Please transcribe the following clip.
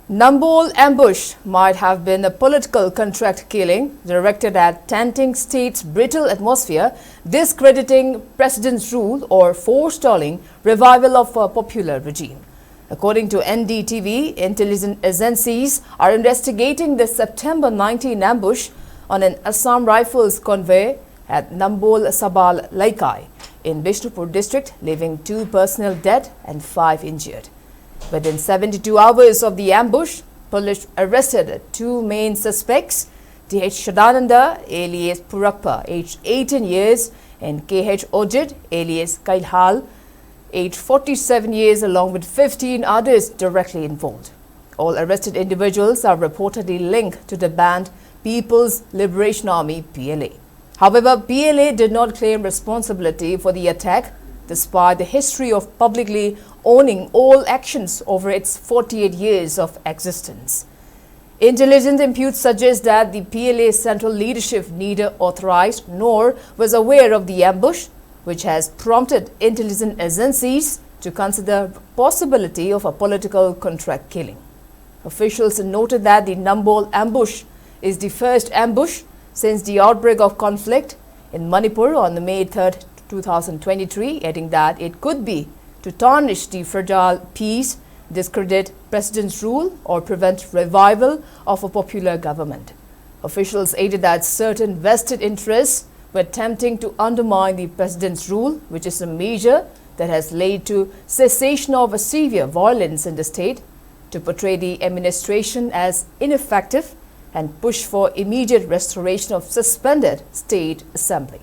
Nambol ambush might have been a political contract killing directed at tainting state's brittle atmosphere, discrediting president's rule or forestalling revival of a popular regime. According to NDTV, intelligence agencies are investigating the September 19 ambush on an Assam Rifles convoy at Nambol Sabal Laikai in Bishnupur district, leaving 2 personnel dead and 5 injured. Within 72 hours of the ambush, police arrested 2 main suspects, T.H. Shadananda, alias Purakpa, aged 18 years, and K.H. Ojid, alias Kailhal, aged 47 years, along with 15 others directly involved. All arrested individuals are reportedly linked to the banned People's Liberation Army (PLA). However, PLA did not claim responsibility for the attack, despite the history of publicly owning all actions over its 48 years of existence. Intelligence imputes suggest that the PLA central leadership neither authorized nor was aware of the ambush, which has prompted intelligence agencies to consider the possibility of a political contract killing. Officials noted that the Nambol ambush is the first ambush since the outbreak of conflict in Manipur on May 3, 2023, adding that it could be to tarnish the fragile peace, discredit president's rule, or prevent revival of a popular government. Officials added that certain vested interests were attempting to undermine the president's rule, which is a measure that has led to cessation of a severe violence in the state, to portray the administration as ineffective and push for immediate restoration of suspended state assembly.